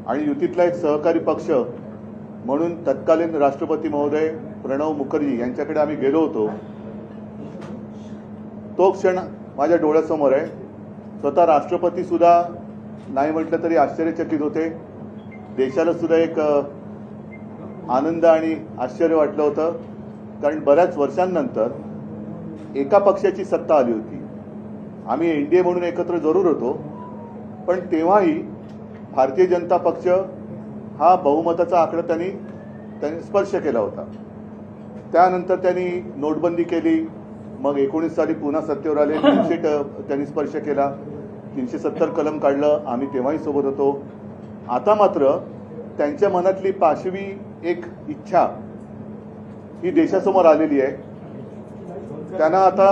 आणि युतीतला एक सहकारी पक्ष म्हणून तत्कालीन राष्ट्रपती महोदय प्रणव मुखर्जी यांच्याकडे आम्ही गेलो होतो। तो क्षण माझ्या डोळ्यासमोर आहे। स्वतः राष्ट्रपती सुद्धा नाही म्हटलं तरी आश्चर्यचकित होते। देशाला सुद्धा एक आनंद आणि आश्चर्य वाटलं होतं, कारण बऱ्याच वर्षांनंतर एका पक्षाची सत्ता आली होती। आम्ही एनडीए म्हणून एकत्र जरूर होतो, पण तेव्हाही भारतीय जनता पक्ष हा बहुमताचा आकडा त्यांनी स्पर्श केला होता। त्यानंतर त्यांनी नोटबंदी केली, मग 19 साली पुन्हा सत्तेवर आले, 300 त्यांनी स्पर्श केला, 370 कलम काढलं, आम्ही तेव्हाही सोबत होतो। आता मात्र त्यांच्या मनातली पाशवी एक इच्छा ही देशासमोर आलेली आहे। त्यांना आता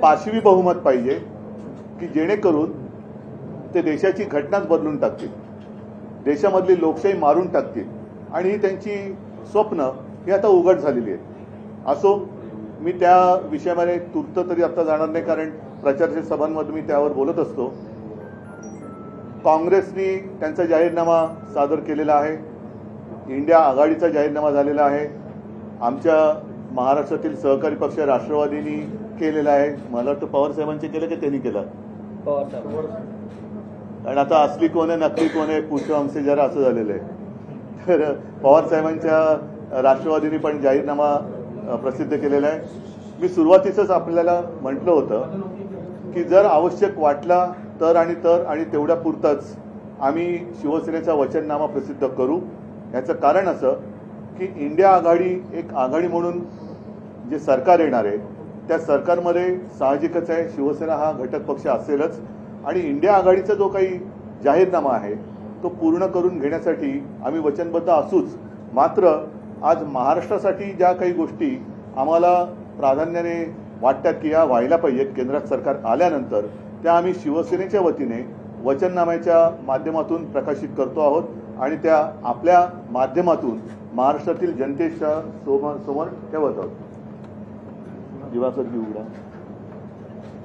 पाशवी बहुमत पाहिजे की जेणेकरून ते देशाची घटनाच बदलून टाकतील, देशामधली लोकशाही मारून टाकतील, आणि ही त्यांची स्वप्न ही आता उघड झालेली आहेत। असो, मी त्या विषयामध्ये तूर्त तरी आता जाणार नाही, कारण प्रचारच्या सभांमध्ये मी त्यावर बोलत असतो। काँग्रेसनी त्यांचा जाहीरनामा सादर केलेला आहे, इंडिया आघाडीचा जाहीरनामा झालेला आहे, आमच्या महाराष्ट्रातील सहकारी पक्ष राष्ट्रवादीनी केलेला आहे। मला वाटतं पवार साहेबांचे केलं की त्यांनी केलं? पवार साहेब। कारण आता असली कोण आहे नकली कोण आहे पूछो हमसे जरा असं झालेलं आहे। तर पवार साहेबांच्या राष्ट्रवादीने पण जाहीरनामा प्रसिद्ध केलेला आहे। मी सुरुवातीसच आपल्याला म्हटलं होतं की जर आवश्यक वाटला तर आणि तेवढ्या पुरतच आम्ही शिवसेनेचा वचननामा प्रसिद्ध करू। याचं कारण असं की इंडिया आघाडी एक आघाडी म्हणून जे सरकार येणार आहे त्या सरकारमध्ये साहजिकच आहे शिवसेना हा घटक पक्ष असेलच, आणि इंडिया आघाडीचा जो काही जाहीरनामा आहे तो पूर्ण करून घेण्यासाठी आम्ही वचनबद्ध असूच। मात्र आज महाराष्ट्रासाठी ज्या काही गोष्टी आम्हाला प्राधान्याने वाटतात की या व्हायला पाहिजेत केंद्रात सरकार आल्यानंतर, त्या आम्ही शिवसेनेच्या वतीने वचननाम्याच्या माध्यमातून प्रकाशित करतो आहोत, आणि त्या आपल्या माध्यमातून महाराष्ट्रातील जनतेच्या समोर ठेवत आहोत। दिवाकरजी उघडा।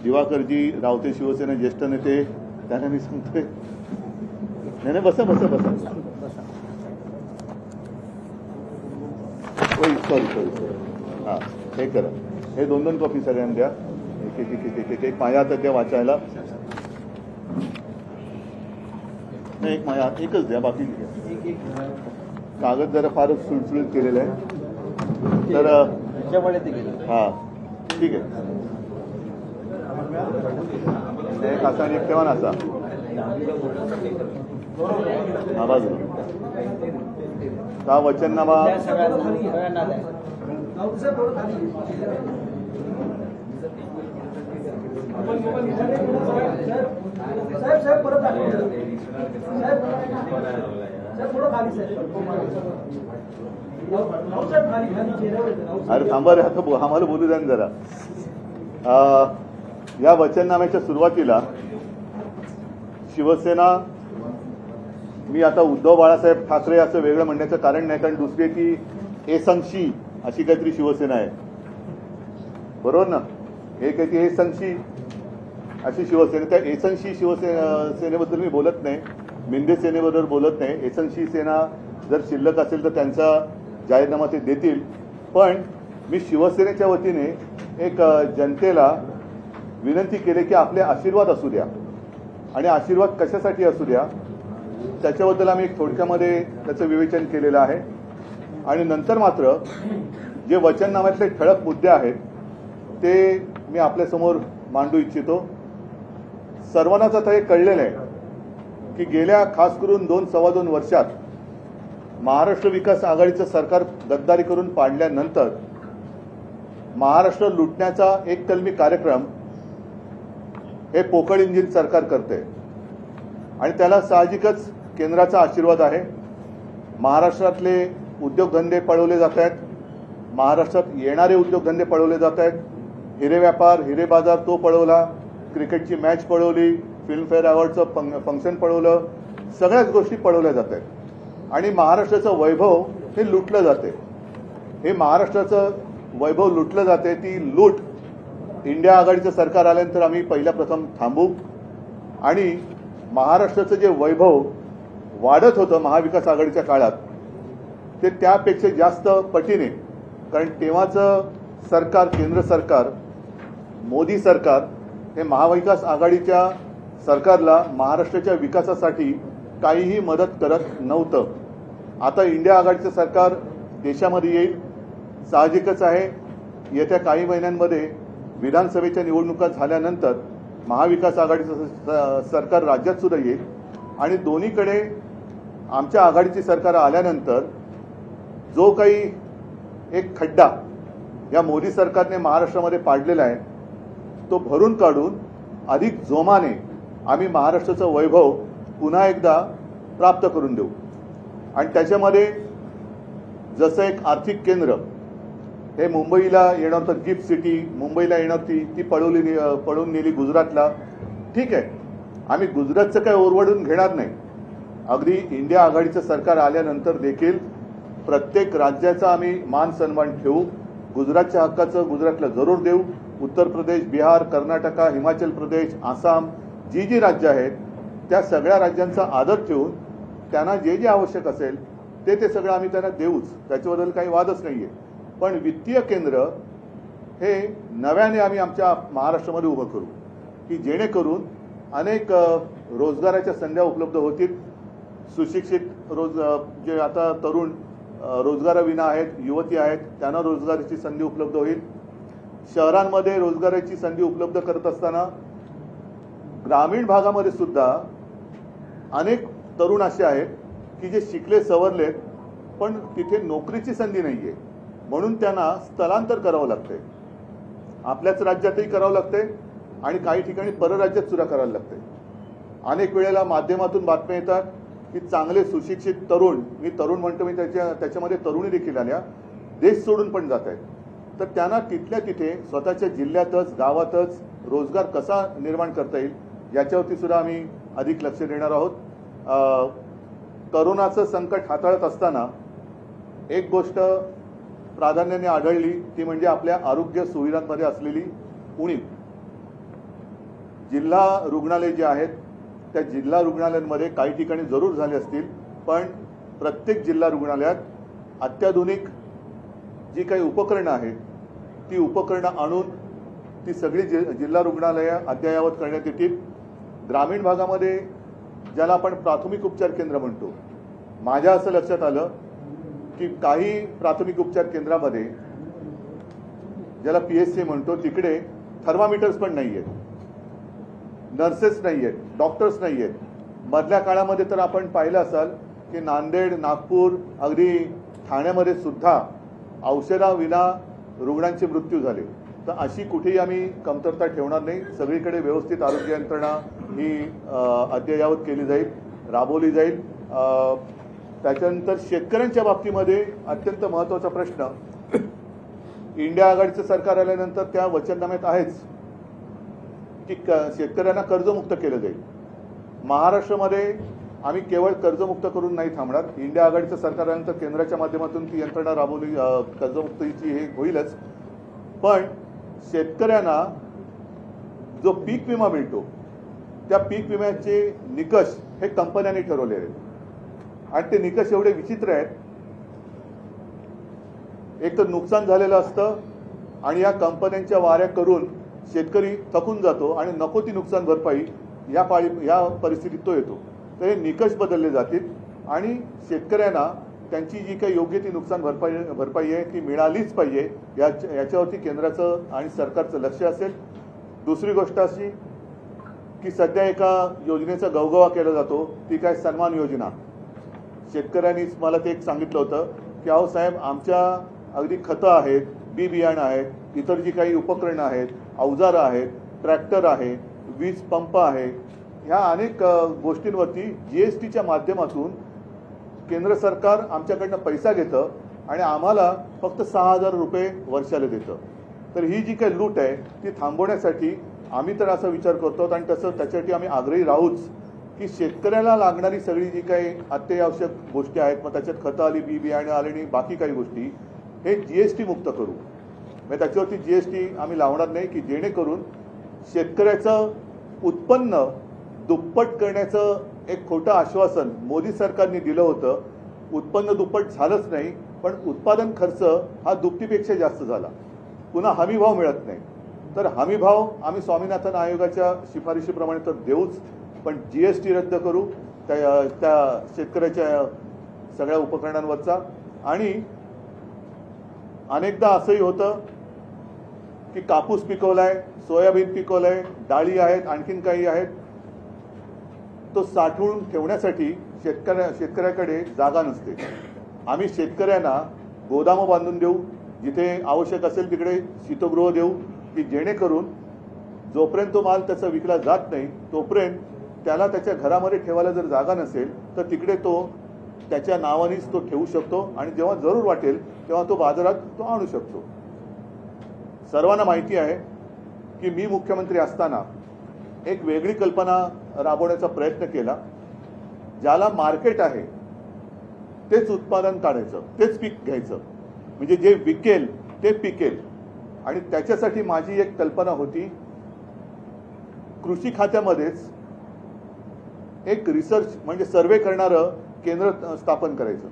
दिवाकरजी रावते शिवसेना ज्येष्ठ नेते, त्यांना मी सांगतोय, नाही बसा बसा बसा, सॉरी हां, हे करा, हे 2-2 कॉपी सगळ्यांना द्या, एक माझ्या हातात द्या वाचायला, नाही एक माझ्या एकच द्या, बाकी द्या। कागद जरा फारच सुळसुळीत केलेलं आहे, तर हां ठीक आहे, एक असा आणि एक तेव्हा असा हा बाजूला हा वचननामा। अरे थांबा रे, आता आम्हाला बोलू द्या जरा। या वचननाम्याच्या सुरुवातीला शिवसेना, मी आता उद्धव बाळासाहेब ठाकरे असं वेगळं म्हणण्याचं कारण नाही, कारण दुसरी ती एसंशी अशी काहीतरी शिवसेना आहे, बरोबर ना? एक आहे ती एसंशी अशी शिवसेना, त्या एसंशी सेनेबद्दल मी बोलत नाही, मिंदे सेनेबद्दल बोलत नाही। एसंशी सेना जर शिल्लक असेल तर त्यांचा जाहीरनामा ते देतील, पण मी शिवसेनेच्या वतीने एक जनतेला विनंती केली की आपले आशीर्वाद असू द्या, आणि आशीर्वाद कशासाठी असू द्या त्याच्याबद्दल आम्ही एक थोडक्यामध्ये त्याचं विवेचन केलेलं आहे। आणि नंतर मात्र जे वचननाम्यातले ठळक मुद्दे आहेत ते मी आपल्यासमोर मांडू इच्छितो। सर्वांनाच आता हे कळलेलं आहे की गेल्या खास करून 2-2.25 वर्षात महाराष्ट्र विकास आघाडीचं सरकार गद्दारी करून पाडल्यानंतर महाराष्ट्र लुटण्याचा एक कलमी कार्यक्रम हे पोकळ इंजिन सरकार करते, आणि त्याला साहजिकच केंद्राचा आशीर्वाद आहे। महाराष्ट्रातले उद्योगधंदे पळवले जात आहेत, महाराष्ट्रात येणारे उद्योगधंदे पळवले जात आहेत, हिरे व्यापार हिरे बाजार तो पळवला, क्रिकेटची मॅच पळवली, फिल्मफेअर अवॉर्डचं फंक्शन पळवलं, सगळ्याच गोष्टी पळवल्या जात आहेत, आणि महाराष्ट्राचं वैभव हे लुटलं जाते। हे महाराष्ट्राचं वैभव लुटलं जाते, ती लूट इंडिया आघाडीचं सरकार आल्यानंतर आम्ही पहिल्या प्रथम थांबू, आणि महाराष्ट्राचं जे वैभव वाढत होतं महाविकास आघाडीच्या काळात ते त्यापेक्षा जास्त पटीने, कारण तेव्हाचं सरकार, केंद्र सरकार, मोदी सरकार हे महाविकास आघाडीच्या सरकारला महाराष्ट्राच्या विकासासाठी काहीही मदत करत नव्हतं. आता इंडिया आघाडीचं सरकार देशामध्ये येईल, साहजिकच आहे. येत्या काही महिन्यांमध्ये विधानसभेच्या निवडणुका झाल्यानंतर महाविकास आघाडीचं सरकार राज्यात सुद्धा येईल आणि दोन्हीकडे आमच्या आघाडीची सरकार आल्यानंतर जो काही एक खड्डा या मोदी सरकारने महाराष्ट्रामध्ये पाडलेला आहे तो भरून काढून अधिक जोमाने आम्ही महाराष्ट्राचं वैभव पुन्हा एकदा प्राप्त करून देऊ. आणि त्याच्यामध्ये जसं एक आर्थिक केंद्र हे मुंबईला येणार होतं, गिफ्ट सिटी मुंबईला येणार ती पळून नेली गुजरातला. ठीक आहे, आम्ही गुजरातचं काही ओरवडून घेणार नाही. अगदी इंडिया आघाडीचं सरकार आल्यानंतर देखील प्रत्येक राज्याचा आम्ही मान सन्मान ठेवू. गुजरातच्या हक्काचं गुजरातला जरूर देऊ. उत्तर प्रदेश, बिहार, कर्नाटका, हिमाचल प्रदेश, आसाम जी राज्य आहेत त्या सगळ्या राज्यांचा आदर ठेवून त्यांना जे जे आवश्यक असेल ते सगळं आम्ही त्यांना देऊच, त्याच्याबद्दल काही वादच नाही आहे. पण वित्तीय केंद्र हे नव्याने आम्ही आमच्या महाराष्ट्रामध्ये उभं करू की जेणेकरून अनेक रोजगाराच्या संधी उपलब्ध होतील. सुशिक्षित जे आता तरुण रोजगाराविना आहेत, युवती आहेत, त्यांना रोजगाराची संधी उपलब्ध होईल. शहरांमध्ये रोजगाराची संधी उपलब्ध करत असताना ग्रामीण भागामध्ये सुद्धा अनेक तरुण असे आहेत की जे शिकले सवरलेत पण तिथे नोकरीची संधी नाहीये, म्हणून त्यांना स्थलांतर करावं लागतंय. आपल्याच राज्यातही करावं लागतंय आणि काही ठिकाणी परराज्यात सुद्धा करायला लागतंय. अनेक वेळेला माध्यमातून बातम्या येतात की चांगले सुशिक्षित तरुण, मी तरुण म्हणतो, मी त्याच्यामध्ये तरुणी देखील आल्या, देश सोडून पण जात आहेत. तर त्यांना तिथल्या तिथे स्वतःच्या जिल्ह्यातच, गावातच रोजगार कसा निर्माण करता येईल याच्यावरती सुद्धा आम्ही अधिक लक्ष देणार आहोत. करोनाचं संकट हाताळत असताना एक गोष्ट प्राधान्याने आढळली ती म्हणजे आपल्या आरोग्य सुविधांमध्ये असलेली उणीव. जिल्हा रुग्णालय जे आहेत त्या जिल्हा रुग्णालयांमध्ये काही ठिकाणी जरूर झाले असतील, पण प्रत्येक जिल्हा रुग्णालयात अत्याधुनिक जी काही उपकरणं आहेत ती उपकरणं आणून ती सगळी जिल्हा रुग्णालयं अद्ययावत करण्यात येतील. ग्रामीण भागामध्ये ज्याला आपण प्राथमिक उपचार केंद्र म्हणतो, माझ्या असं लक्षात आलं की काही प्राथमिक उपचार केंद्रामध्ये ज्याला PSC म्हणतो तिकडे थर्मामीटर्स पण नाही आहेत, नर्सेस नाही आहेत, डॉक्टर्स नाही आहेत. मधल्या काळामध्ये तर आपण पाहिलं असाल की नांदेड, नागपूर, अगदी ठाण्यामध्ये सुद्धा औषधाविना रुग्णांचे मृत्यू झाले. तर अशी कुठेही आम्ही कमतरता ठेवणार नाही. सगळीकडे व्यवस्थित आरोग्य यंत्रणा ही अद्ययावत केली जाईल, राबवली जाईल. त्याच्यानंतर शेतकऱ्यांच्या बाबतीमध्ये अत्यंत महत्त्वाचा प्रश्न, इंडिया आघाडीचं सरकार आल्यानंतर त्या वचननाम्यात आहेच की शेतकऱ्यांना कर्जमुक्त केलं जाईल. महाराष्ट्रामध्ये आम्ही केवळ कर्जमुक्त करून नाही थांबणार. इंडिया आघाडीचं सरकार आल्यानंतर केंद्राच्या माध्यमातून ती यंत्रणा राबवली, कर्जमुक्तीची हे होईलच. पण शेतकऱ्यांना जो पीक विमा मिळतो त्या पीक विम्याचे निकष हे कंपन्यांनी ठरवले आहेत आणि ते निकष एवढे विचित्र आहेत. एक तर नुकसान झालेलं असतं आणि या कंपन्यांच्या वाऱ्या करून शेतकरी थकून जातो आणि नको ती नुकसान भरपाई या परिस्थितीत तो येतो. तर हे निकष बदलले जातील आणि शेतकऱ्यांना त्यांची जी काही योग्य ती नुकसान भरपाई आहे ती मिळालीच पाहिजे, याच्यावरती केंद्राचं आणि सरकारचं लक्ष असेल. दुसरी गोष्ट अशी की सध्या एका योजनेचा गवगवा केला जातो, ती काय सन्मान योजना. शेतकऱ्यांनीच मला ते एक सांगितलं होतं की अहो साहेब, आमच्या अगदी खतं आहेत, बी बियाणं आहेत, इतर जी काही उपकरणं आहेत, अवजारं आहेत, ट्रॅक्टर आहे, वीज पंप आहे, ह्या अनेक गोष्टींवरती GSTच्या माध्यमातून केंद्र सरकार आमच्याकडनं पैसा घेतं आणि आम्हाला फक्त 6,000 रुपये वर्षाला देतं. तर ही जी काही लूट आहे ती थांबवण्यासाठी आम्ही तर असा विचार करतो आणि त्याच्यासाठी आम्ही आग्रही राहूच की शेतकऱ्याला लागणारी सगळी जी काही अत्यावश्यक गोष्टी आहेत, मग त्याच्यात खतं आली, बी बियाणे आले आणि बाकी काही गोष्टी, हे GST मुक्त करू. म्हणजे त्याच्यावरती GST आम्ही लावणार नाही की जेणेकरून शेतकऱ्याचं उत्पन्न दुप्पट करण्याचं एक खोटं आश्वासन मोदी सरकारने दिलं होतं, उत्पन्न दुप्पट झालंच नाही, पण उत्पादन खर्च हा दुपटीपेक्षा जास्त झाला. पुन्हा हमी भाव मिळत नाही. तर हमी भाव आम्ही स्वामीनाथन आयोगाच्या शिफारशीप्रमाणे तर देऊच, पण GST रद्द करू त्या शेतकऱ्याच्या सगळ्या उपकरणांवरचा. आणि अनेकदा असंही होतं की कापूस पिकवलाय, सोयाबीन पिकवलंय, डाळी आहेत, आणखीन काही आहेत, तो साठवून ठेवण्यासाठी शेतकऱ्याकडे जागा नसते. आम्ही शेतकऱ्यांना गोदामं बांधून देऊ, जिथे आवश्यक असेल तिकडे शीतगृह देऊ, की जेणेकरून जोपर्यंत तो माल त्याचा विकला जात नाही तोपर्यंत त्याला त्याच्या घरामध्ये ठेवायला जर जागा नसेल तर तिकडे तो त्याच्या नावानेच तो ठेवू शकतो आणि जेव्हा जरूर वाटेल तेव्हा तो बाजारात तो आणू शकतो. सर्वांना माहिती आहे की मी मुख्यमंत्री असताना एक वेगळी कल्पना राबवण्याचा प्रयत्न केला. ज्याला मार्केट आहे तेच उत्पादन काढायचं, तेच पीक घ्यायचं, म्हणजे जे विकेल ते पिकेल. आणि त्याच्यासाठी माझी एक कल्पना होती, कृषी खात्यामध्येच एक रिसर्च म्हणजे सर्वे करणारं केंद्र स्थापन करायचं,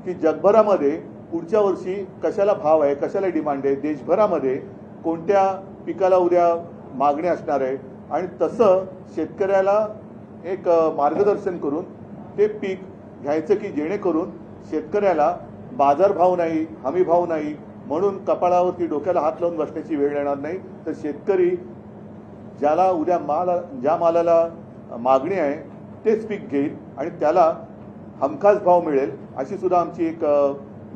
की जगभरामध्ये पुढच्या वर्षी कशाला भाव आहे, कशाला डिमांड आहे, देशभरामध्ये कोणत्या पिकाला उद्या मागणी असणार आहे, आणि तसं शेतकऱ्याला एक मार्गदर्शन करून ते पीक घ्यायचं, की जेणेकरून शेतकऱ्याला बाजारभाव नाही, हमी भाव नाही म्हणून कपाळावरती डोक्याला हात लावून बसण्याची वेळ येणार नाही. तर शेतकरी ज्याला उद्या ज्या मालाला मागणी आहे तेच पीक घेईल आणि त्याला हमखास भाव मिळेल, अशी सुद्धा आमची एक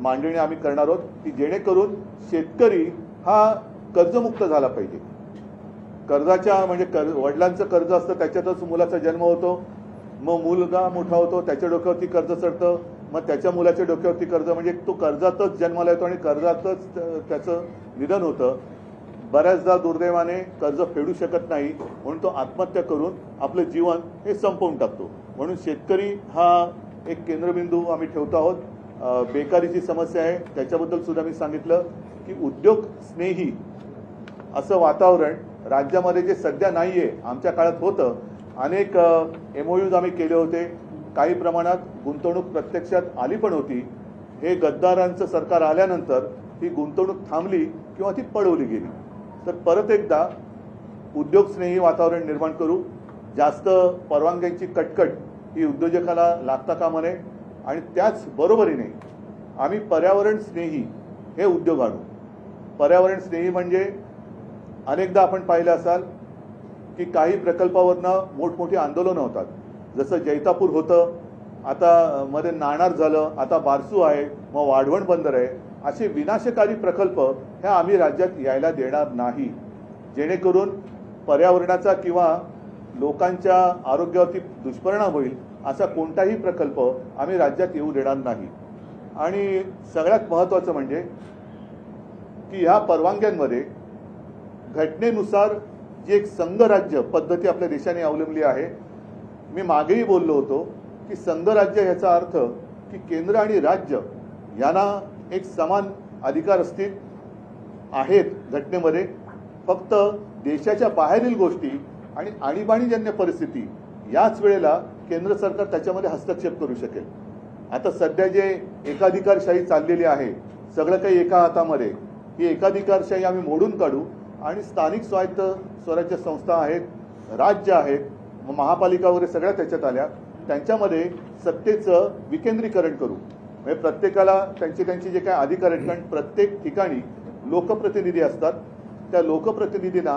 मांडणी आम्ही करणार आहोत, की जेणेकरून शेतकरी हा कर्जमुक्त झाला पाहिजे. कर्जाच्या म्हणजे वडिलांचं कर्ज असतं, त्याच्यातच मुलाचा जन्म होतो, मग मुलगा मोठा होतो, त्याच्या डोक्यावरती कर्ज चढतं, मग त्याच्या मुलाच्या डोक्यावरती कर्ज, म्हणजे तो कर्जातच जन्माला येतो आणि कर्जातच त्याचं निधन होतं. बऱ्याचदा दुर्दैवाने कर्ज फेडू शकत नाही म्हणून तो आत्महत्या करून आपलं जीवन हे संपवून टाकतो. म्हणून शेतकरी हा एक केंद्रबिंदू आम्ही ठेवतो आहोत. बेकारीची समस्या आहे त्याच्याबद्दल सुद्धा मी सांगितलं, की उद्योग स्नेही असं वातावरण राज्यामध्ये जे सध्या नाही आहे, आमच्या काळात होतं. अनेक MOUs आम्ही केले होते, काही प्रमाणात गुंतवणूक प्रत्यक्षात आली पण होती. हे गद्दारांचं सरकार आल्यानंतर ही गुंतवणूक थांबली किंवा ती पळवली गेली. तर परत एकदा उद्योगस्नेही वातावरण निर्माण करू. जास्त परवानग्यांची कटकट ही उद्योजकाला लागता कामा नये आणि त्याच बरोबरीने आम्ही पर्यावरण स्नेही हे उद्योग आणू. पर्यावरण स्नेही म्हणजे अनेकदा आपण पाहिलं असाल की काही प्रकल्पावरनं मोठमोठी आंदोलनं होतात. जसं जैतापूर होतं, आता मध्ये नाणार झालं, आता बारसू आहे, मग वाढवण बंदर आहे. असे विनाशकारी प्रकल्प हे आम्ही राज्यात यायला देणार नाही, जेणेकरून पर्यावरणाचा किंवा लोकांच्या आरोग्यावरती दुष्परिणाम होईल असा कोणताही प्रकल्प आम्ही राज्यात येऊ देणार नाही. आणि सगळ्यात महत्त्वाचं म्हणजे की ह्या परवानग्यांमध्ये घटनेनुसार जी एक संघराज्य पद्धती आपल्या देशाने अवलंबली आहे. मी मागेही बोललो होतो की संघराज्य ह्याचा अर्थ की केंद्र आणि राज्य यांना एक समान अधिकार असतील आहेत घटनेमध्ये. फक्त देशाच्या बाहेरील गोष्टी आणि आणीबाणीजन्य परिस्थिती याच वेळेला केंद्र सरकार त्याच्यामध्ये हस्तक्षेप करू शकेल. आता सध्या जे एकाधिकारशाही चाललेली आहे, सगळं काही एका हातामध्ये, ही एकाधिकारशाही आम्ही मोडून काढू आणि स्थानिक स्वायत्त स्वराज्य संस्था आहेत, राज्य आहेत, महापालिका वगैरे सगळ्या त्याच्यात आल्या, त्यांच्यामध्ये सत्तेचं विकेंद्रीकरण करू. म्हणजे प्रत्येकाला त्यांचे जे काही अधिकार आहेत, कारण प्रत्येक ठिकाणी लोकप्रतिनिधी असतात, त्या लोकप्रतिनिधींना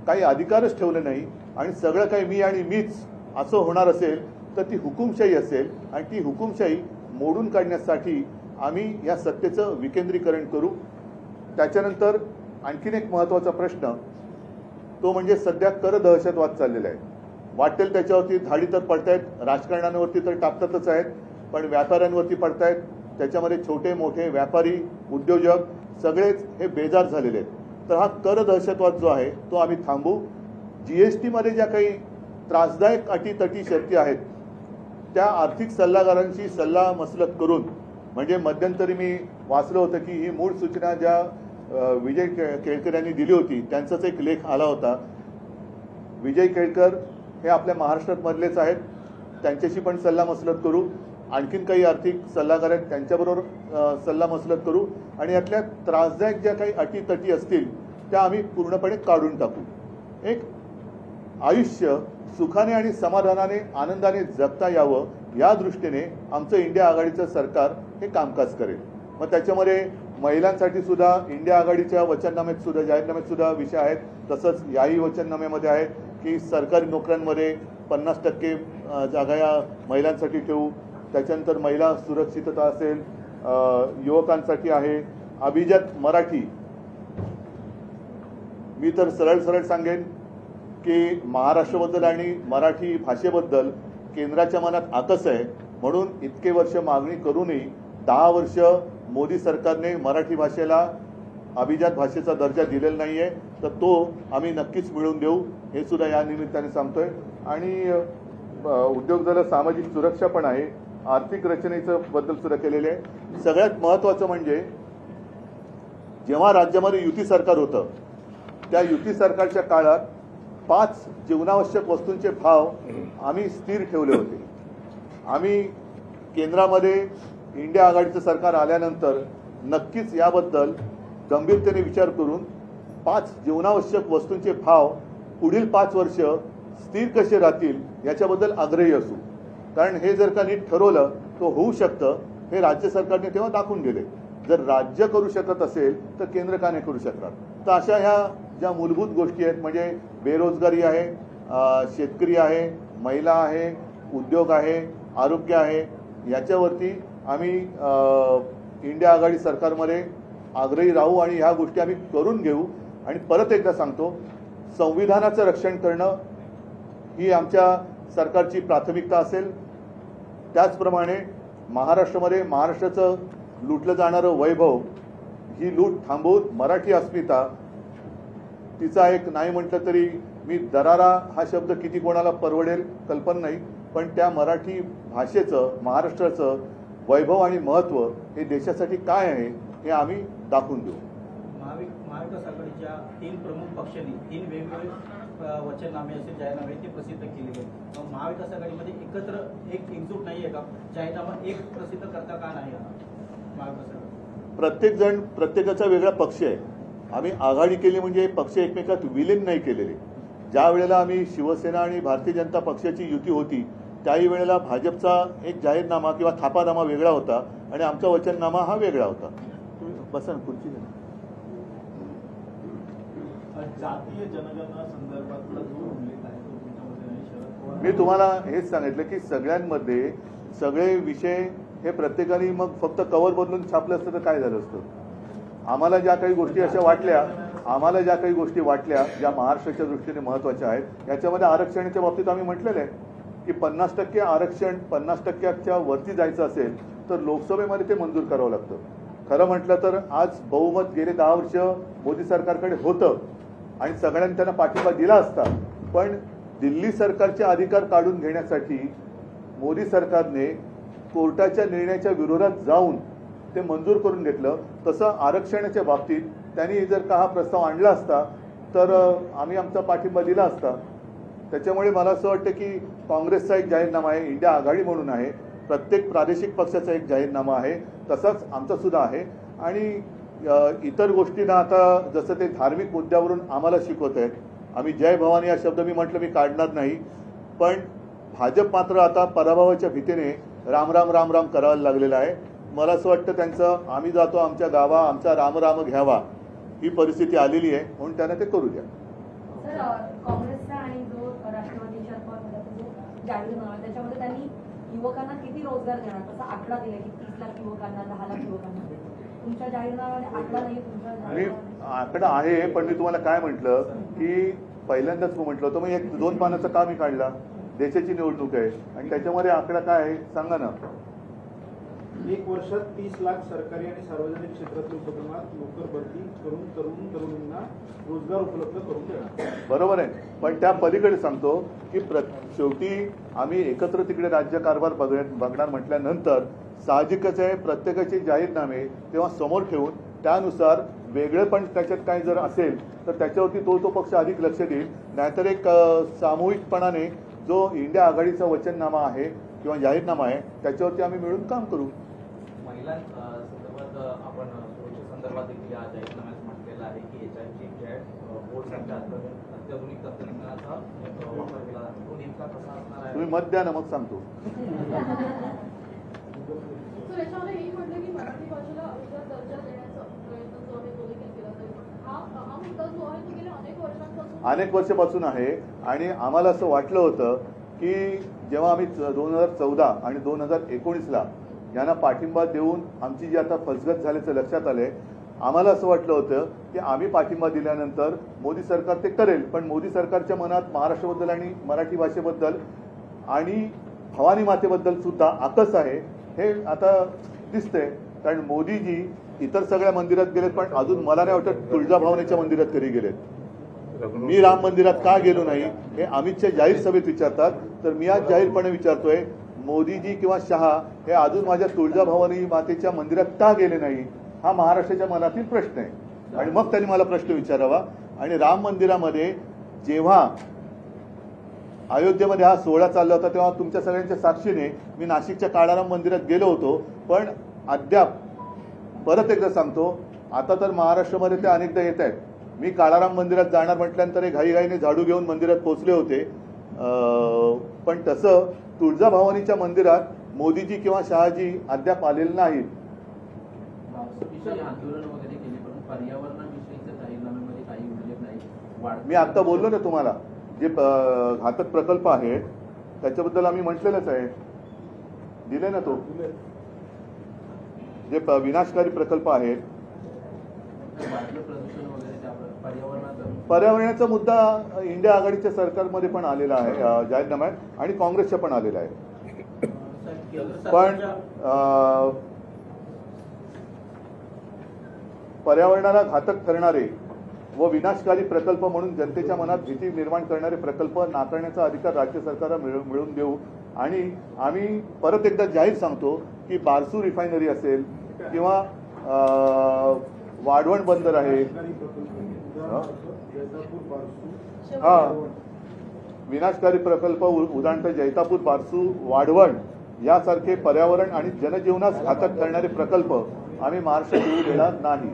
काही अधिकारच ठेवले नाही आणि सगळं काही मी आणि मीच असं होणार असेल तर ती हुकुमशाही असेल. आणि ती हुकुमशाही मोडून काढण्यासाठी आम्ही या सत्तेचं विकेंद्रीकरण करू. त्याच्यानंतर आणखीन एक महत्त्वाचा प्रश्न तो म्हणजे सध्या कर दहशतवाद चाललेला आहे. वाटेल त्याच्यावरती धाडी तर पडतायत, राजकारण्यांवरती तर टाकतातच आहेत, पण व्यापाऱ्यांवरती पडतायत. त्याच्यामध्ये छोटे मोठे व्यापारी, उद्योजक सगळेच हे बेजार झालेले आहेत. तर हा कर दहशतवाद जो आहे तो आम्ही थांबू. GST मध्ये ज्या काही त्रासदायक अटीतटी शर्ती आहेत त्या आर्थिक सल्लागारांशी सल्ला मसलत करून, म्हणजे मध्यंतरी मी वाचलं होतं की ही मूळ सूचना ज्या विजय केळकर यांनी दिली होती, त्यांचाच एक लेख आला होता. विजय केळकर हे आपल्या महाराष्ट्रात मधलेच आहेत, त्यांच्याशी पण सल्लामसलत करू. आणखीन काही आर्थिक सल्लागार आहेत त्यांच्याबरोबर सल्लामसलत करू आणि यातल्या त्रासदायक ज्या काही अटीतटी असतील त्या आम्ही पूर्णपणे काढून टाकू. एक आयुष्य सुखाने आणि समाधानाने आनंदाने जगता यावं या दृष्टीने आमचं इंडिया आघाडीचं सरकार हे कामकाज करेल. मग त्याच्यामध्ये महिलांसाठी सुद्धा इंडिया आघाडीच्या वचननाम्यात सुद्धा जाहीरनाम्यात सुद्धा विषय आहेत. तसंच याही वचननाम्यामध्ये आहे की सरकारी नोकऱ्यांमध्ये 50% जागा या महिलांसाठी ठेवू. त्याच्यानंतर महिला सुरक्षितता असेल, युवकांसाठी आहे. अभिजात मराठी, मी तर सरळ सरळ सांगेन की महाराष्ट्राबद्दल आणि मराठी भाषेबद्दल केंद्राच्या मनात आकस आहे. म्हणून इतके वर्ष मागणी करूनही 10 वर्ष मोदी सरकारने मराठी भाषेला अभिजात भाषेचा दर्जा दिलेला नाही आहे. तर तो आम्ही नक्कीच मिळवून देऊ हे सुद्धा या निमित्ताने सांगतोय. आणि उद्योगधंदा सामाजिक सुरक्षा पण आहे. आर्थिक रचनेचं बद्दल सुद्धा केलेले आहे. सगळ्यात महत्त्वाचं म्हणजे जेव्हा राज्यामध्ये युती सरकार होतं त्या युती सरकारच्या काळात 5 जीवनावश्यक वस्तूंचे भाव आम्ही स्थिर ठेवले होते. आम्ही केंद्रामध्ये इंडिया आघाडीचं सरकार आल्यानंतर नक्कीच याबद्दल गंभीरतेने विचार करून 5 जीवनावश्यक वस्तूंचे भाव पुढील 5 वर्ष स्थिर कसे राहतील याच्याबद्दल आग्रही असू. कारण हे जर का नीट ठरवलं तो होऊ शकतं हे राज्य सरकारने तेव्हा दाखवून गेले. जर राज्य करू शकत असेल तर केंद्र का नाही करू शकणार. तर अशा ह्या ज्या मूलभूत गोष्टी आहेत म्हणजे बेरोजगारी आहे, शेतकरी आहे, महिला आहे, उद्योग आहे, आरोग्य आहे, याच्यावरती आम्ही इंडिया आघाडी सरकारमध्ये आग्रही राहू आणि ह्या गोष्टी आम्ही करून घेऊ. आणि परत एकदा सांगतो, संविधानाचं रक्षण करणं ही आमच्या सरकारची प्राथमिकता असेल. त्याचप्रमाणे महाराष्ट्रामध्ये महाराष्ट्राचं लुटलं जाणारं वैभव, ही लूट थांबवून मराठी अस्मिता तिचा एक नाही म्हटलं तरी मी दरारा हा शब्द किती कोणाला परवडेल कल्पना नाही, पण त्या मराठी भाषेचं महाराष्ट्राचं वैभव आणि महत्त्व हे देशासाठी काय आहे हे आम्ही दाखवून देऊ. महाविकास आघाडीच्या 3 प्रमुख पक्षांनी 3 वेगवेगळे वचननामे असे जाहीरनामे ते प्रसिद्ध केले गेले. महाविकास आघाडीमध्ये एकत्र एकजूट नाही आहे का? जाहीरनामा एक प्रसिद्ध करता का नाही? महाविकास आघाडी प्रत्येक जण प्रत्येकाचा वेगळा पक्ष आहे. आम्ही आघाडी केली म्हणजे पक्ष एकमेकात विलीन नाही केलेले. ज्या वेळेला आम्ही शिवसेना आणि भारतीय जनता पक्षाची युती होती त्याही वेळेला भाजपचा एक जाहीरनामा किंवा थापानामा वेगळा होता आणि आमचा वचननामा हा वेगळा होता. बसा खुर्ची. जातीय जनगणना संदर्भातला जो उल्लेख आहे तो तुमच्यामध्ये मी तुम्हाला हेच सांगितलं की सगळ्यांमध्ये सगळे विषय हे प्रत्येकाने मग फक्त कव्हर बदलून छापलं असतं तर काय झालं असतं. आम्हाला ज्या काही गोष्टी अशा वाटल्या ज्या महाराष्ट्राच्या दृष्टीने महत्त्वाच्या आहेत याच्यामध्ये आरक्षणाच्या बाबतीत आम्ही म्हटलेलं आहे की 50% आरक्षण 50%च्या वरती जायचं असेल तर लोकसभेमध्ये ते मंजूर करावं लागतं. खरं म्हटलं तर आज बहुमत गेले 10 वर्ष मोदी सरकारकडे होतं आणि सगळ्यांनी त्यांना पाठिंबा दिला असता. पण दिल्ली सरकारचे अधिकार काढून घेण्यासाठी मोदी सरकारने कोर्टाच्या निर्णयाच्या विरोधात जाऊन ते मंजूर करून घेतलं. तसं आरक्षणाच्या बाबतीत त्यांनी जर का हा प्रस्ताव आणला असता तर आम्ही आमचा पाठिंबा दिला असता. त्याच्यामुळे मला असं वाटतं की काँग्रेसचा एक जाहीरनामा आहे, इंडिया आघाडी म्हणून आहे, प्रत्येक प्रादेशिक पक्षाचा एक जाहीरनामा आहे, तसाच आमचा सुद्धा आहे. आणि इतर गोष्टींना आता जसं ते धार्मिक मुद्द्यावरून आम्हाला शिकवत आहेत. आम्ही जय भवानी हा शब्द मी म्हटलं मी काढणार नाही, पण भाजप मात्र आता पराभवाच्या भीतीने राम राम राम राम करायला लागलेला आहे. मला असं वाटतं त्यांचं आम्ही जातो आमच्या गावा आमचा राम राम घ्यावा ही परिस्थिती आलेली आहे. म्हणून त्यांना ते करू द्या. काँग्रेसचा आणि जो राष्ट्रवादी शरद पवार जो जाहीरनामा त्याच्यामध्ये त्यांनी युवकांना किती रोजगार देणार तसा आकडा दिला की 30 लाख युवकांना 10 लाख युवकांना. तुमच्या जाहीरनाम्यामध्ये आकडा नाही. आणि आकडा आहे पण मी तुम्हाला काय म्हटलं की पहिल्यांदाच म्हटलं होतं मग 1-2 पानाचा का मी काढला. देशाची निवडणूक आहे आणि त्याच्यामध्ये आकडा काय आहे सांगा ना. 1 वर्षात 30 लाख सरकारी आणि सार्वजनिक क्षेत्रातील उपक्रमात नोकर भरती करून तरुणींना रोजगार उपलब्ध करून देणार. बरोबर आहे, पण त्या पलीकडे सांगतो की शेवटी आम्ही एकत्र तिकडे राज्य कारभार बघणार म्हटल्यानंतर साहजिकच आहे प्रत्येकाचे जाहीरनामे तेव्हा समोर ठेवून त्यानुसार वेगळे पण त्याच्यात काय जर असेल तर त्याच्यावरती तो पक्ष अधिक लक्ष देईल. नाहीतर एक सामूहिकपणाने जो इंडिया आघाडीचा वचननामा आहे किंवा जाहीरनामा आहे त्याच्यावरती आम्ही मिळून काम करू. महिलांसंदर्भात आपण सुरक्षेसंदर्भात देखील या जाहीरनाम्यात म्हटलेलं आहे की एचआयव्ही बोर्डसारख्या अत्याधुनिक तंत्रज्ञानाचा वापर केला जातो. तो नेमका कसा असणार आहे? तुम्ही मत द्या ना, मग सांगतो. सर, याच्यामध्ये हेही म्हटलं की मराठी भाषेला अभिजात दर्जा देण्याचा प्रयत्न जो आहे तो देखील केला जाईल. हा मुद्दा जो आहे तो गेल्या अनेक वर्षापासून आहे आणि आम्हाला असं वाटलं होतं की जेव्हा आम्ही 2014 आणि 2019ला यांना पाठिंबा देऊन आमची जी आता फसगत झाल्याचं लक्षात आलंय, आम्हाला असं वाटलं होतं की आम्ही पाठिंबा दिल्यानंतर मोदी सरकार ते करेल, पण मोदी सरकारच्या मनात महाराष्ट्राबद्दल आणि मराठी भाषेबद्दल आणि भवानी मातेबद्दल सुद्धा आकस आहे हे आता दिसतंय. कारण मोदीजी इतर सगळ्या मंदिरात गेलेत, पण अजून मला नाही वाटत तुळजाभवानीच्या मंदिरात कधी गेलेत. मी राम मंदिरात का गेलो नाही हे अमितच्या जाहीर सभेत विचारतात, तर मी आज जाहीरपणे विचारतोय मोदीजी किंवा शहा हे अजून माझ्या तुळजाभवानी मातेच्या मंदिरात का गेले नाही, हा महाराष्ट्राच्या मनातील प्रश्न आहे. आणि मग त्यांनी मला प्रश्न विचारावा. आणि राम मंदिरामध्ये जेव्हा अयोध्येमध्ये हा सोहळा चालला होता तेव्हा तुमच्या सगळ्यांच्या साक्षीने मी नाशिकच्या काळाराम मंदिरात गेलो होतो, पण अद्याप परत एकदा सांगतो, आता तर महाराष्ट्रामध्ये ते अनेकदा येत आहेत. मी काळाराम मंदिरात जाणार म्हटल्यानंतर घाईघाईने झाडू घेऊन मंदिरात पोहोचले होते, पण तसं तुळजाभवानीच्या मंदिरात मोदीजी किंवा शहाजी अद्याप आलेले नाहीत. आंदोलन वगैरे केले, पण पर्यावरणाविषयीच्या जाहीरनाम्यामध्ये काही उल्लेख नाही. मी आता बोललो ना तुम्हाला, जे घातक प्रकल्प आहेत त्याच्याबद्दल आम्ही म्हटलेलंच आहे, दिले ना. तो जे विनाशकारी प्रकल्प आहेत, पर्यावरणाचा मुद्दा इंडिया आघाडीच्या सरकारमध्ये पण आलेला आहे जाहीरनाम्यात आणि काँग्रेसच्या पण आलेला आहे. पण पर्यावरणाला घातक ठरणारे व विनाशकारी प्रकल्प म्हणून जनतेच्या मनात भीती निर्माण करणारे प्रकल्प नाकारण्याचा अधिकार राज्य सरकारला मिळवून देऊ. आणि आम्ही परत एकदा जाहीर सांगतो की बारसू रिफायनरी असेल किंवा वाढवण बंदर आहे, हा विनाशकारी प्रकल्प उदाहरणार्थ जैतापूर, बारसू, वाढवण यासारखे पर्यावरण आणि जनजीवनास घातक करणारे प्रकल्प आम्ही महाराष्ट्रात येऊ देणार नाही.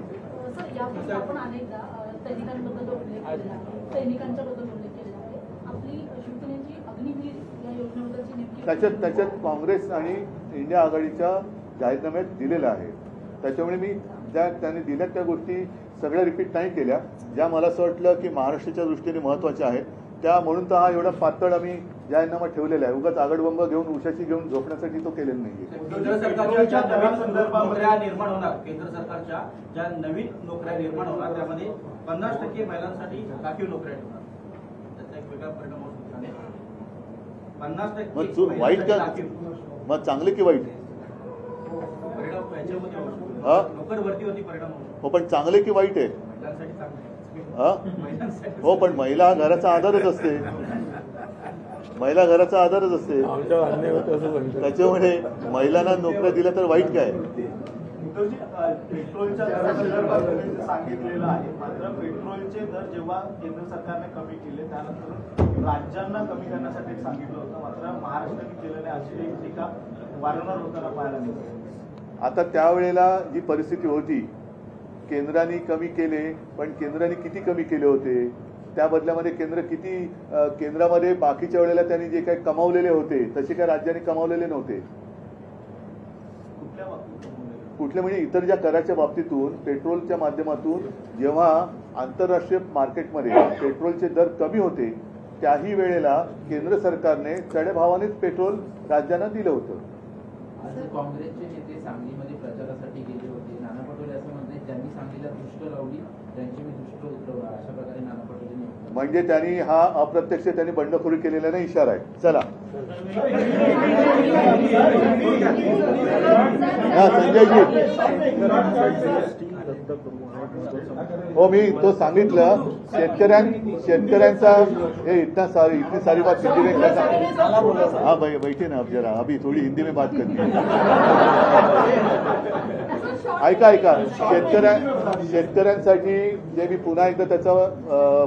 यापूर्वी आपण अनेकदा सैनिकांबद्दल उल्लेख केलेला आहे, सैनिकांच्याबद्दल उल्लेख केलेला आहे. आपली शिवसेनेची अग्निवीर या योजनेबद्दलची नेमकी त्याच्यात काँग्रेस आणि इंडिया आघाडीच्या जाहीरनाम्यात दिलेलं आहे. त्याच्यामुळे मी ज्या त्यांनी दिल्यात त्या गोष्टी सगळ्या रिपीट नाही केल्या, ज्या मला असं वाटलं की महाराष्ट्राच्या दृष्टीने महत्त्वाच्या आहेत त्या. म्हणून तर हा एवढा पातळ आम्ही जाहीरनामा ठेवलेला आहे. उगाच आगडबंब घेऊन उशाची घेऊन झोपण्यासाठी तो केलेला नाहीये. केंद्र सरकारच्या ज्या नवीन नोकऱ्या निर्माण होणार, केंद्र सरकारच्या ज्या नवीन नोकऱ्या निर्माण होणार त्यामध्ये 50% महिलांसाठी राखीव नोकऱ्या होणार, त्याचा एक वेगळा परिणाम होऊ शकतो. 50% वाईट का? मग चांगले की वाईट? परिणाम याच्यामध्ये होऊ शकतो. हा? नोकर भरतीवरती परिणाम होऊ शकतो. हो, पण चांगले की वाईट आहे? महिलांसाठी चांगलं आहे. हा? हो, पण महिला हा घराचा आधारच असते. महिला घराचा आधारच असते. त्याच्यामुळे महिलांना नोकऱ्या दिल्या तर वाईट काय? पेट्रोलच्या संदर्भात सांगितलेलं आहे, मात्र पेट्रोलचे दर जेव्हा केंद्र सरकारने कमी केले त्यानंतर राज्यांना कमी करण्यासाठी सांगितलं होतं, मात्र महाराष्ट्राने केलं नाही अशी एक टीका वारंवार होताना पाहायला मिळते. आता त्यावेळेला जी परिस्थिती होती, केंद्राने कमी केले, पण केंद्राने किती कमी केले होते? त्या बदल्यामध्ये केंद्रामध्ये बाकीच्या वेळेला त्यांनी जे काही कमावलेले होते तसे काही राज्यांनी कमावलेले नव्हते. कुठल्या म्हणजे इतर ज्या कराच्या बाबतीतून पेट्रोलच्या माध्यमातून जेव्हा आंतरराष्ट्रीय मार्केटमध्ये पेट्रोलचे दर कमी होते त्याही वेळेला केंद्र सरकारने चढ्या भावानेच पेट्रोल राज्यांना दिलं होतं. काँग्रेसचे नेते सांगलीमध्ये प्रचारासाठी गेले होते. नाना पटोले असं म्हणतात ज्यांनी सांगलीला दृष्ट लावली त्यांची मी दृष्ट उतरवला, अशा प्रकारे नाना पटोले म्हणजे त्यांनी हा अप्रत्यक्ष त्यांनी बंडखोरी केलेला नाही इशारा आहे. चला संजयजी, हो मी तो सांगितलं शेतकऱ्यांचा हे इतनी सारी बात हिंदी में करना. हाँ भाई बैठे ना अब जरा, अभी थोड़ी हिंदी में बात करनी है. ऐका शेतकऱ्यांसाठी जे मी पुन्हा एकदा त्याचा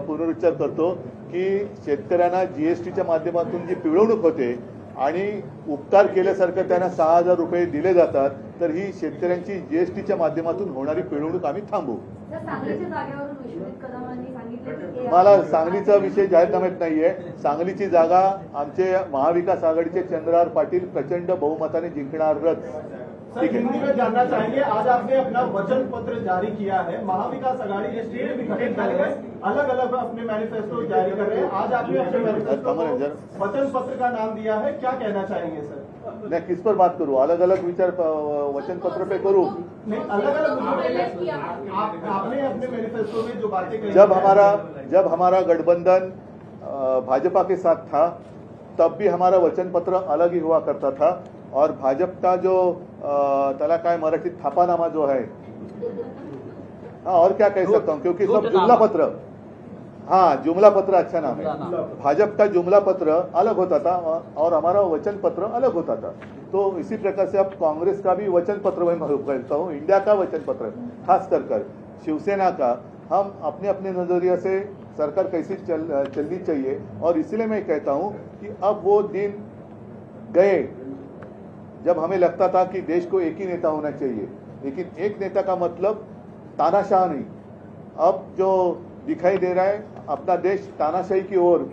पुनरुच्चार करतो की शेतकऱ्यांना जीएसटीच्या माध्यमातून जी पिळवणूक होते आणि उपकार केल्यासारखं त्यांना 6,000 रुपये दिले जातात, तर ही शेतकऱ्यांची जीएसटीच्या माध्यमातून होणारी पिळवणूक आम्ही थांबवू. सांगलीच्या जागेवरून विश्वजित कदमांनी सांगितलं की मला सांगलीचा विषय जाहीरनाम्यात नाहीये. सांगलीची जागा आमचे महाविकास आघाडीचे चंद्रहार पाटील प्रचंड बहुमताने जिंकणारच. सर, ठीक हिंदी है. में जानना चाहेंगे, आज आपने अपना वचन पत्र जारी किया है, महाविकास आघाड़ी के स्टेट भी गठित कर रहे हैं, अलग अलग अपने मैनिफेस्टो जारी कर रहे हैं, आज आपने अपने मैनिफेस्टो को वचन पत्र का नाम दिया है, क्या कहना चाहेंगे सर? मैं किस पर बात करूं? अलग अलग विचार वचन पत्र पे करूं. नहीं, अलग अलग आपने अपने मैनिफेस्टो में जो बातें कही, जब हमारा गठबंधन भाजपा के साथ था, तब भी हमारा वचन पत्र अलग ही हुआ करता था. और भाजपा का जो त्याला काय मराठीत थापानामा जो है, हाँ, और क्या कह सकता हूँ, क्योंकि सब जुमला पत्र, हाँ, जुमला पत्र अच्छा नाम है. भाजपा का जुमला पत्र अलग होता था और हमारा वचन पत्र अलग होता था. तो इसी प्रकार से अब कांग्रेस का भी वचन पत्र मैं कहता हूँ, इंडिया का वचन पत्र, खास कर शिवसेना का, हम अपने अपने नजरिए से सरकार कैसी चलनी चाहिए. और इसलिए मैं कहता हूँ कि अब वो दिन गए जब हमें लगता था कि देश को एक ही नेता होना चाहिए, लेकिन एक नेता का मतलब तानाशाह नहीं. अब जो दिखाई दे रहा है, अपना देश तानाशाही की ओर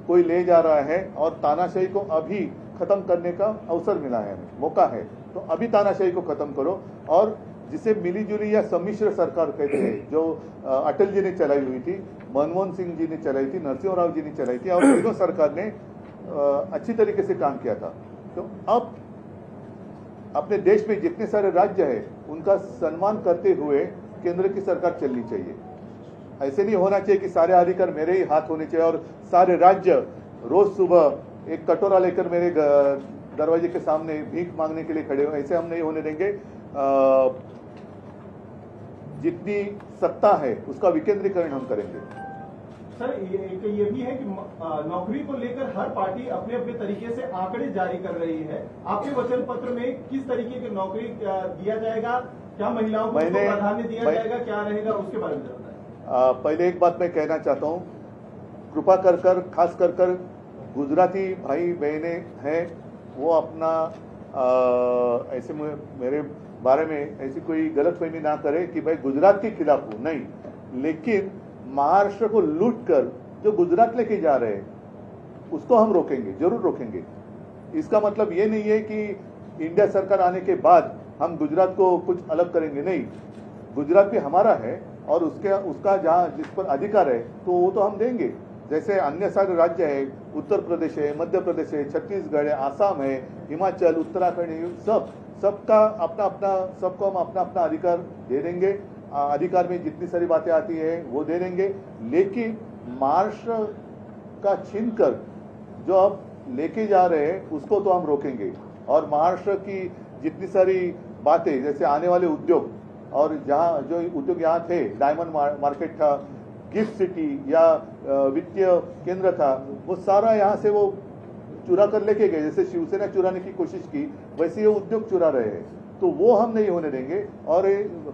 कोई ले जा रहा है और तानाशाही को अभी खत्म करने का अवसर मिला है, मौका है. तो अभी तानाशाही को खत्म करो और जिसे मिलीजुली या सम्मिश्र सरकार कहते हैं, जो अटल जी ने चलाई हुई थी, मनमोहन सिंह जी ने चलाई थी, नरसिंह राव जी ने चलाई थी, और तीनों सरकार ने अच्छी तरीके से काम किया था. तो अब अपने देश में जितने सारे राज्य हैं उनका सम्मान करते हुए केंद्र की सरकार चलनी चाहिए. ऐसे नहीं होना चाहिए कि सारे अधिकार मेरे ही हाथ होने चाहिए और सारे राज्य रोज सुबह एक कटोरा लेकर मेरे दरवाजे के सामने भीख मांगने के लिए खड़े हो. ऐसे हम नहीं होने देंगे. जितनी सत्ता है उसका विकेंद्रीकरण हम करेंगे. सर, ये भी है कि नौकरी को लेकर हर पार्टी अपने अपने तरीके से आंकड़े जारी कर रही है. आपके वचन पत्र में किस तरीके की नौकरी दिया जाएगा, क्या महिलाओं को प्राधान्य दिया जाएगा, क्या रहेगा, उसके बारे में बताएं. पहले एक बात मैं कहना चाहता हूँ, कृपा कर खास कर गुजराती भाई बहने हैं, वो अपना ऐसे मेरे बारे में ऐसी कोई गलतफहमी ना करे कि भाई गुजरात के खिलाफ हूँ, नहीं. लेकिन महाराष्ट्र को लूट कर जो गुजरात लेके जा रहे हैं उसको हम रोकेंगे, जरूर रोकेंगे. इसका मतलब ये नहीं है कि इंडिया सरकार आने के बाद हम गुजरात को कुछ अलग करेंगे, नहीं. गुजरात भी हमारा है और उसका जहाँ जिस पर अधिकार है तो वो तो हम देंगे. जैसे अन्य सारे राज्य है, उत्तर प्रदेश है, मध्य प्रदेश है, छत्तीसगढ़ है, आसाम है, हिमाचल, उत्तराखंड है, सबका अपना अपना, सबको हम अपना अपना अधिकार दे देंगे. अधिकार में जितनी सारी बातें आती है वो दे देंगे. लेकिन महाराष्ट्र का छीनकर जो अब लेके जा रहे हैं उसको तो हम रोकेंगे. और महाराष्ट्र की जितनी सारी बातें, जैसे आने वाले उद्योग और जहाँ जो उद्योग यहाँ थे, डायमंड मार्केट था, गिफ्ट सिटी या वित्तीय केंद्र था, वो सारा यहाँ से वो चुरा कर लेके गए. जैसे शिवसेना चुराने की कोशिश की, वैसे ये उद्योग चुरा रहे हैं. तो वो हम नहीं होने देंगे. और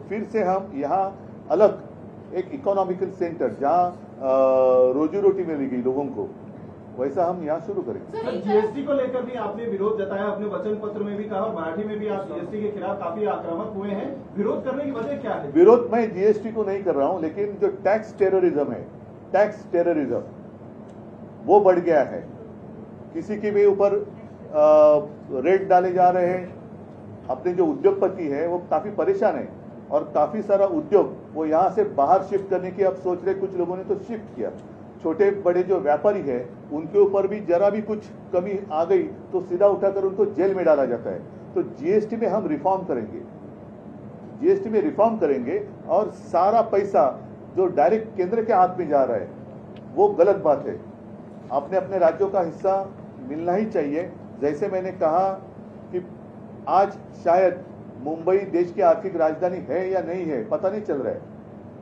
फिर से हम यहाँ अलग एक इकोनॉमिकल सेंटर जहाँ रोजी रोटी मिलेगी लोगों को, वैसा हम यहाँ शुरू करेंगे. सर, जीएसटी को लेकर भी आपने विरोध जताया, अपने वचन पत्र में भी कहा, मराठी में भी आप जीएसटी के खिलाफ काफी आक्रामक हुए हैं. विरोध करने की वजह क्या है? विरोध मैं जीएसटी को नहीं कर रहा हूँ, लेकिन जो टैक्स टेररिज्म है, टैक्स टेररिज्म वो बढ़ गया है. किसी के भी ऊपर रेट डाले जा रहे हैं. अपने जो उद्योगपति है वो काफी परेशान है और काफी सारा उद्योग वो यहाँ से बाहर शिफ्ट करने की अब सोच रहे. कुछ लोगों ने तो शिफ्ट किया. छोटे बड़े जो व्यापारी है उनके ऊपर भी जरा भी कुछ कमी आ गई तो सीधा उठाकर उनको जेल में डाला जाता है. तो जीएसटी में हम रिफॉर्म करेंगे, जीएसटी में रिफॉर्म करेंगे और सारा पैसा जो डायरेक्ट केंद्र के हाथ में जा रहा है वो गलत बात है. अपने अपने राज्यों का हिस्सा मिलना ही चाहिए. जैसे मैंने कहा कि आज शायद मुंबई देश की आर्थिक राजधानी है या नहीं है, पता नहीं चल रहा है.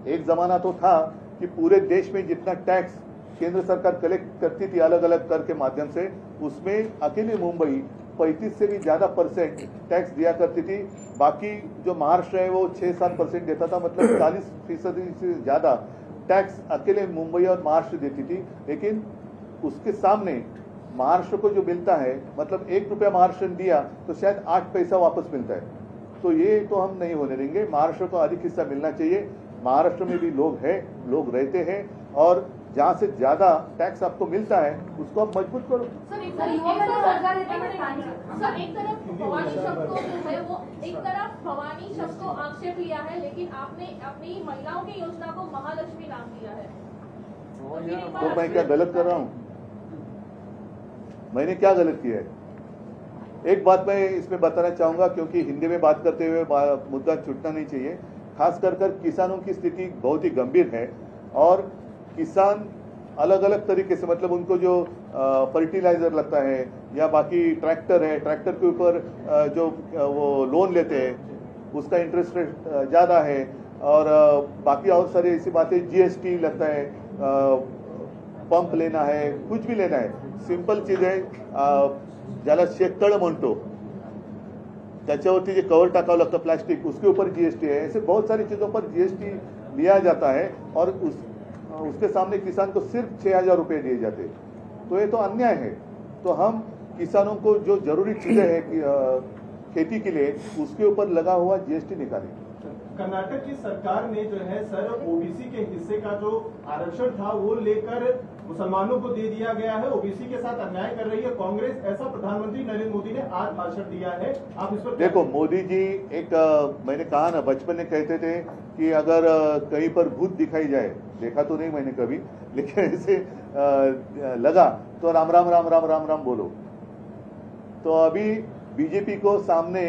एक जमाना तो था कि पूरे देश में जितना टैक्स केंद्र सरकार कलेक्ट करती थी अलग अलग कर के माध्यम से, उसमें अकेले मुंबई 35 से भी ज्यादा % टैक्स दिया करती थी. बाकी जो महाराष्ट्र है वो 6-7% देता था, मतलब 40% से ज्यादा टैक्स अकेले मुंबई और महाराष्ट्र देती थी, लेकिन उसके सामने महाराष्ट्र को जो मिलता है, मतलब 1 रुपया महाराष्ट्र ने दिया तो शायद 8 पैसा वापस मिलता है। तो ये तो हम नहीं होने देंगे। महाराष्ट्र को अधिक हिस्सा मिलना चाहिए। महाराष्ट्र में भी लोग हैं, लोग रहते हैं, और जहाँ से ज्यादा टैक्स आपको मिलता है उसको आप मजबूत करो। सर एक तरफ भवानी शब्द को जो है वो एक तरफ भवानी शब्द को आक्षेप लिया है, लेकिन आपने अपनी महिलाओं की योजना को महालक्ष्मी नाम दिया है। तो मैं क्या गलत कर रहा हूँ? मैंने क्या गलत किया है? एक बात मैं इसमें बताना चाहूंगा, क्योंकि हिंदी में बात करते हुए मुद्दा छूटना नहीं चाहिए। खास कर किसानों की स्थिति बहुत ही गंभीर है, और किसान अलग अलग तरीके से, मतलब उनको जो फर्टिलाइजर लगता है या बाकी ट्रैक्टर है, ट्रैक्टर के ऊपर जो वो लोन लेते हैं उसका इंटरेस्ट रेट ज़्यादा है, और बाकी और सारी ऐसी बातें, जीएसटी लगता है, पंप लेना है, कुछ भी लेना है, सिंपल चीज आहे, ज्याला शेततळ म्हणतो त्याच्यावरती जे कवर टाकावं लगता प्लास्टिक, उसके ऊपर जीएसटी है। ऐसे बहुत सारी चीजों पर जीएसटी लिया जाता है, और उसके सामने किसान को सिर्फ 6,000 रुपये दिए जाते हैं। तो ये तो अन्याय है। तो हम किसानों को जो जरूरी चीजें हैं खेती के लिए, उसके ऊपर लगा हुआ जीएसटी निकालें। कर्नाटक की सरकार ने जो है सर ओबीसी के हिस्से का जो आरक्षण था वो लेकर मुसलमानों को दे दिया गया है, ओबीसी के साथ अन्याय कर रही है कांग्रेस, ऐसा प्रधानमंत्री नरेंद्र मोदी ने आज भाषण दिया है। आप इस पर देखो, मोदी जी एक मैंने कहा ना, बचपन में कहते थे कि अगर कहीं पर भूत दिखाई जाए, देखा तो नहीं मैंने कभी, लेकिन ऐसे लगा तो राम राम राम राम राम राम बोलो। तो अभी बीजेपी को सामने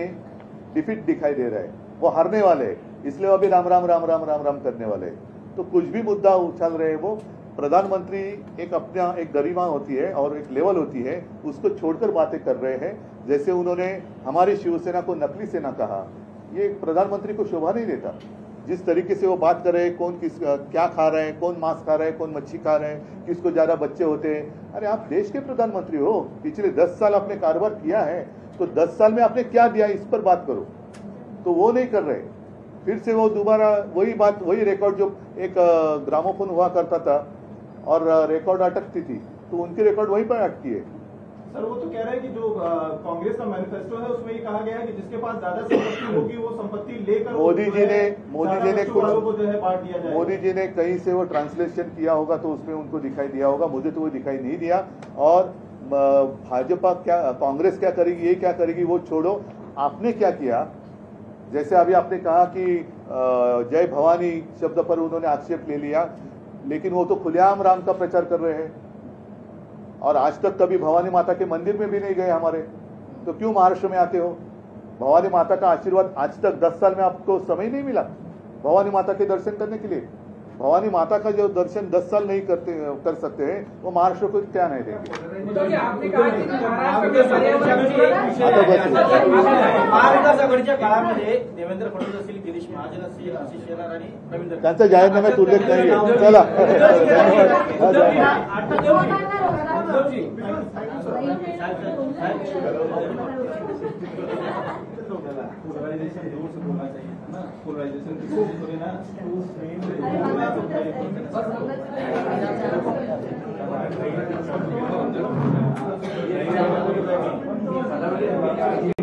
डिफीट दिखाई दे रहा है, वो हारने वाले हैं, इसलिए अभी राम राम राम राम राम राम करने वाले हैं। तो कुछ भी मुद्दा उछाल रहे हैं वो। प्रधानमंत्री एक अपना एक गरिमा होती है और एक लेवल होती है, उसको छोड़कर बातें कर रहे हैं। जैसे उन्होंने हमारी शिवसेना को नकली सेना कहा, ये प्रधानमंत्री को शोभा नहीं देता। जिस तरीके से वो बात कर रहे हैं, कौन किस क्या खा रहे हैं, कौन मांस खा रहे हैं, कौन मच्छी खा रहे हैं, किसको ज्यादा बच्चे होते हैं। अरे आप देश के प्रधानमंत्री हो, पिछले 10 साल आपने कारोबार किया है, तो 10 साल में आपने क्या दिया इस पर बात करो। तो वो नहीं कर रहे। फिर से वो दोबारा वही बात, वही रिकॉर्ड, जो एक ग्रामोफोन हुआ करता था और रिकॉर्ड अटकती थी, तो उनकी रिकॉर्ड वहीं पर अटकी है। सर वो तो कह रहे हैं कि जो कांग्रेस का मैनिफेस्टो है उसमें ये कहा गया है कि जिसके पास ज्यादा संपत्ति होगी वो संपत्ति लेकर मोदी जी ने को जो है बांट दिया जाए। मोदी जी ने कहीं से वो ट्रांसलेशन किया होगा तो उसमें उनको दिखाई दिया होगा, मुझे तो वो दिखाई नहीं दिया। और भाजपा क्या, कांग्रेस क्या करेगी, ये क्या करेगी, वो छोड़ो। आपने क्या किया? जैसे अभी आपने कहा कि जय भवानी शब्द पर उन्होंने आक्षेप ले लिया, लेकिन वो तो खुलेआम राम का प्रचार कर रहे हैं, और आज तक कभी भवानी माता के मंदिर में भी नहीं गए हमारे। तो क्यों महाराष्ट्र में आते हो? भवानी माता का आशीर्वाद आज तक 10 साल में आपको समय नहीं मिला भवानी माता के दर्शन करने के लिए? भवानी माता का जो दर्शन 10 साल नहीं कर सकते हैं, वो महाराष्ट्र को क्या नहीं देंगे? महाविकास आघाडीच्या काळामध्ये देवेंद्र फडणवीस असतील, गिरीश महाजन असतील, आशिष शेलार आणि रवींद्र त्यांचा जाहीरनाम्यात उल्लेख नाही आहे। चला, पोलराइजेशन दूर से बोलना चाहिए था ना, पोलराइजेशन की